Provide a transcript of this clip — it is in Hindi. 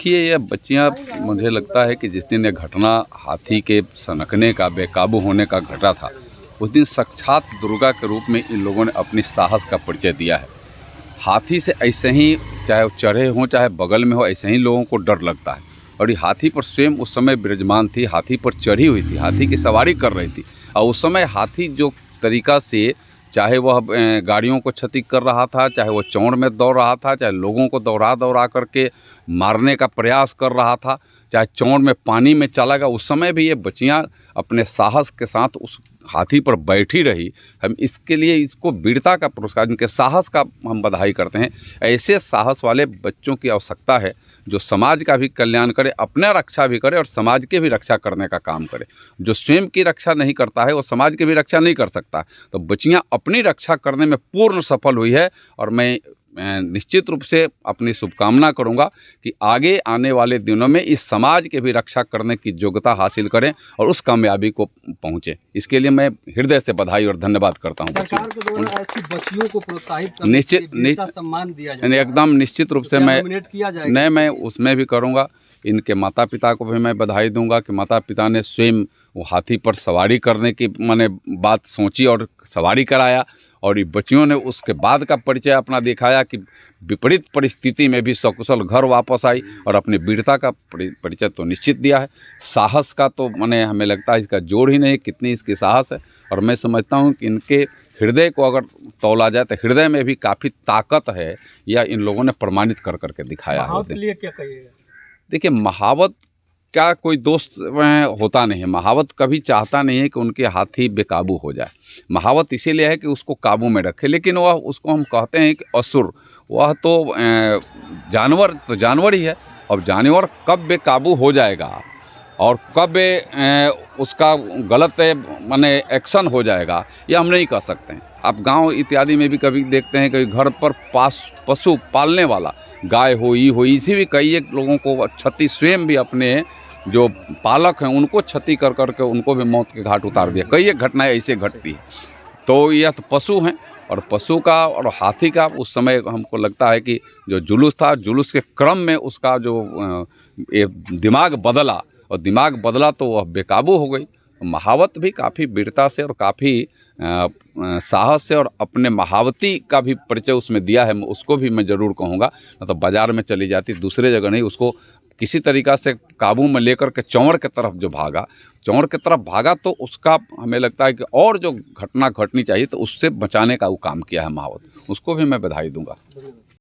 देखिए, ये बच्चियाँ, मुझे लगता है कि जिस दिन ये घटना हाथी के सनकने का, बेकाबू होने का घटा था, उस दिन साक्षात दुर्गा के रूप में इन लोगों ने अपनी साहस का परिचय दिया है। हाथी से ऐसे ही, चाहे वो चढ़े हों चाहे बगल में हो, ऐसे ही लोगों को डर लगता है। और ये हाथी पर स्वयं उस समय विराजमान थी, हाथी पर चढ़ी हुई थी, हाथी की सवारी कर रही थी। और उस समय हाथी जो तरीका से, चाहे वह गाड़ियों को क्षति कर रहा था, चाहे वह चौड़ में दौड़ रहा था, चाहे लोगों को दौड़ा करके मारने का प्रयास कर रहा था, चाहे चौड़ में पानी में चला गया, उस समय भी ये बच्चियां अपने साहस के साथ उस हाथी पर बैठी रही। हम इसके लिए इसको वीरता का पुरस्कार, इनके साहस का हम बधाई करते हैं। ऐसे साहस वाले बच्चों की आवश्यकता है जो समाज का भी कल्याण करे, अपना रक्षा भी करे और समाज के भी रक्षा करने का काम करे। जो स्वयं की रक्षा नहीं करता है वो समाज की भी रक्षा नहीं कर सकता। तो बच्चियां अपनी रक्षा करने में पूर्ण सफल हुई है और मैं निश्चित रूप से अपनी शुभकामना करूंगा कि आगे आने वाले दिनों में इस समाज के भी रक्षा करने की योग्यता हासिल करें और उस कामयाबी को पहुंचे। इसके लिए मैं हृदय से बधाई और धन्यवाद करता हूं। सरकार के द्वारा ऐसी बच्चियों को प्रोत्साहित करने के लिए वीरता सम्मान दिया जाए, एकदम निश्चित रूप से मैं किया जाएगा। मैं उसमें भी करूंगा। इनके माता पिता को भी मैं बधाई दूंगा कि माता पिता ने स्वयं वो हाथी पर सवारी करने की मैंने बात सोची और सवारी कराया, और ये बच्चियों ने उसके बाद का परिचय अपना दिखाया कि विपरीत परिस्थिति में भी सकुशल घर वापस आई और अपनी वीरता का परिचय तो निश्चित दिया है। साहस का तो मैंने, हमें लगता है इसका जोड़ ही नहीं कितनी इसकी साहस है। और मैं समझता हूँ कि इनके हृदय को अगर तौला जाए तो हृदय में भी काफ़ी ताकत है, या इन लोगों ने प्रमाणित कर करके दिखाया है। महावत के लिए क्या कहिएगा? देखिए, महावत का कोई दोस्त होता नहीं है। महावत कभी चाहता नहीं है कि उनके हाथी बेकाबू हो जाए। महावत इसीलिए है कि उसको काबू में रखे। लेकिन वह, उसको हम कहते हैं कि असुर, वह तो जानवर ही है। अब जानवर कब बेकाबू हो जाएगा और कब उसका गलत माने एक्शन हो जाएगा, ये हम नहीं कह सकते हैं। आप गांव इत्यादि में भी कभी देखते हैं कि घर पर पशु पालने वाला, गाय हो, इसी भी कई एक लोगों को क्षति, स्वयं भी अपने जो पालक हैं उनको क्षति कर करके उनको भी मौत के घाट उतार दिया। कई एक घटनाएं ऐसे घटती है। तो यह तो पशु हैं, और पशु का और हाथी का उस समय हमको लगता है कि जो जुलूस था, जुलूस के क्रम में उसका जो दिमाग बदला, और दिमाग बदला तो वह बेकाबू हो गई। तो महावत भी काफ़ी वीरता से और काफ़ी साहस से और अपने महावती का भी परिचय उसमें दिया है। उसको भी मैं ज़रूर कहूँगा। तो बाज़ार में चली जाती, दूसरे जगह नहीं, उसको किसी तरीक़ा से काबू में लेकर के चौड़ के तरफ जो भागा, चौड़ के तरफ भागा, तो उसका हमें लगता है कि और जो घटना घटनी चाहिए तो उससे बचाने का वो काम किया है महावत। उसको भी मैं बधाई दूँगा।